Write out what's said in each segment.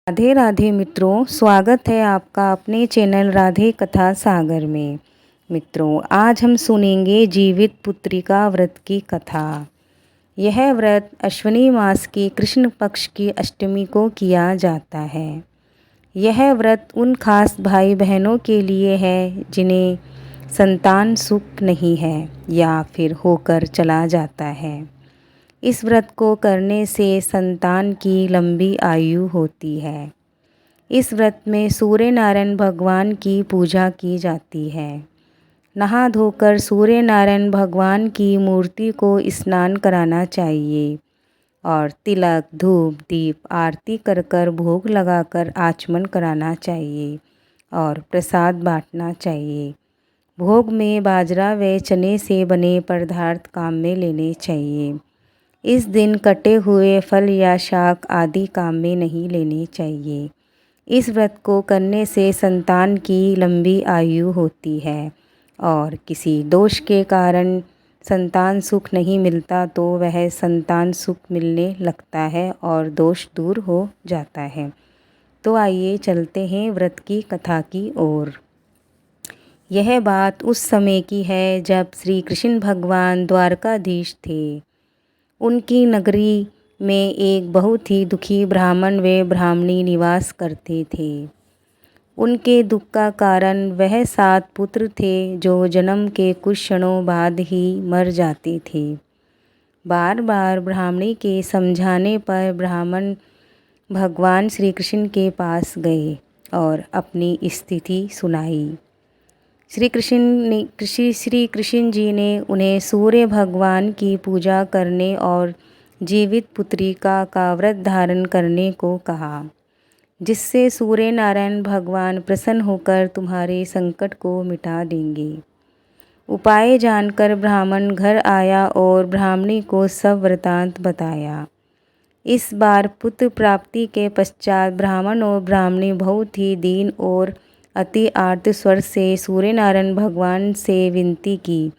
राधे राधे मित्रों, स्वागत है आपका अपने चैनल राधे कथा सागर में। मित्रों, आज हम सुनेंगे जीवित पुत्रिका व्रत की कथा। यह व्रत अश्विनी मास की कृष्ण पक्ष की अष्टमी को किया जाता है। यह व्रत उन खास भाई बहनों के लिए है जिन्हें संतान सुख नहीं है या फिर होकर चला जाता है। इस व्रत को करने से संतान की लंबी आयु होती है। इस व्रत में सूर्य नारायण भगवान की पूजा की जाती है। नहा धोकर सूर्य नारायण भगवान की मूर्ति को स्नान कराना चाहिए और तिलक, धूप, दीप आरती कर कर भोग लगाकर आचमन कराना चाहिए और प्रसाद बांटना चाहिए। भोग में बाजरा व चने से बने पदार्थ काम में लेने चाहिए। इस दिन कटे हुए फल या शाक आदि काम में नहीं लेने चाहिए। इस व्रत को करने से संतान की लंबी आयु होती है और किसी दोष के कारण संतान सुख नहीं मिलता तो वह संतान सुख मिलने लगता है और दोष दूर हो जाता है। तो आइए चलते हैं व्रत की कथा की ओर। यह बात उस समय की है जब श्री कृष्ण भगवान द्वारकाधीश थे। उनकी नगरी में एक बहुत ही दुखी ब्राह्मण व ब्राह्मणी निवास करते थे। उनके दुख का कारण वह 7 पुत्र थे जो जन्म के कुछ क्षणों बाद ही मर जाते थे। बार बार ब्राह्मणी के समझाने पर ब्राह्मण भगवान श्री कृष्ण के पास गए और अपनी स्थिति सुनाई। श्री कृष्ण जी ने उन्हें सूर्य भगवान की पूजा करने और जीवित पुत्रिका का व्रत धारण करने को कहा, जिससे सूर्य नारायण भगवान प्रसन्न होकर तुम्हारे संकट को मिटा देंगे। उपाय जानकर ब्राह्मण घर आया और ब्राह्मणी को सब वृतांत बताया। इस बार पुत्र प्राप्ति के पश्चात ब्राह्मण और ब्राह्मणी बहुत ही दीन और अति आर्त स्वर से सूर्य नारायण भगवान से विनती की।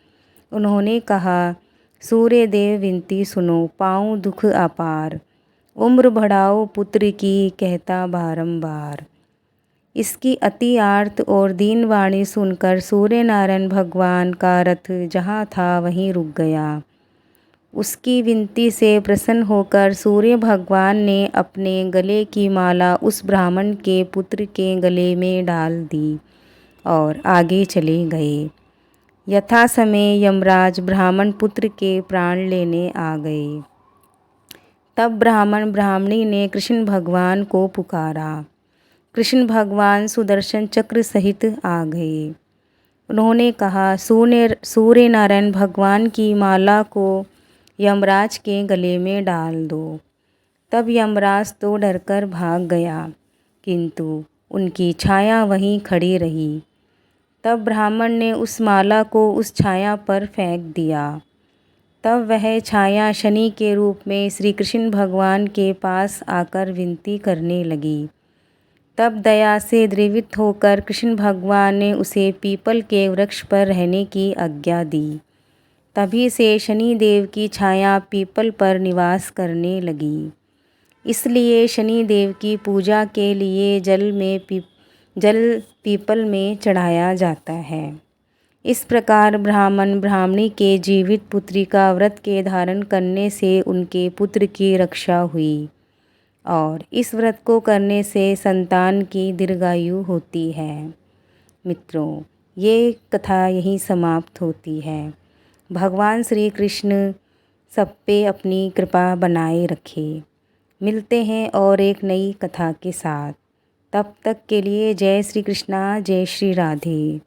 उन्होंने कहा, सूर्य देव विनती सुनो, पाऊँ दुख अपार, उम्र बढ़ाओ पुत्र की कहता बारंबार। इसकी अति आर्त और दीन वाणी सुनकर सूर्य नारायण भगवान का रथ जहाँ था वहीं रुक गया। उसकी विनती से प्रसन्न होकर सूर्य भगवान ने अपने गले की माला उस ब्राह्मण के पुत्र के गले में डाल दी और आगे चले गए। यथा समय यमराज ब्राह्मण पुत्र के प्राण लेने आ गए। तब ब्राह्मण ब्राह्मणी ने कृष्ण भगवान को पुकारा। कृष्ण भगवान सुदर्शन चक्र सहित आ गए। उन्होंने कहा, सूर्य नारायण भगवान की माला को यमराज के गले में डाल दो। तब यमराज तो डरकर भाग गया, किंतु उनकी छाया वहीं खड़ी रही। तब ब्राह्मण ने उस माला को उस छाया पर फेंक दिया। तब वह छाया शनि के रूप में श्री कृष्ण भगवान के पास आकर विनती करने लगी। तब दया से द्रवित होकर कृष्ण भगवान ने उसे पीपल के वृक्ष पर रहने की आज्ञा दी। तभी से शनि देव की छाया पीपल पर निवास करने लगी। इसलिए शनि देव की पूजा के लिए जल पीपल में चढ़ाया जाता है। इस प्रकार ब्राह्मण ब्राह्मणी के जीवित पुत्रिका व्रत के धारण करने से उनके पुत्र की रक्षा हुई और इस व्रत को करने से संतान की दीर्घायु होती है। मित्रों, ये कथा यहीं समाप्त होती है। भगवान श्री कृष्ण सब पे अपनी कृपा बनाए रखे। मिलते हैं और एक नई कथा के साथ। तब तक के लिए जय श्री कृष्णा, जय श्री राधे।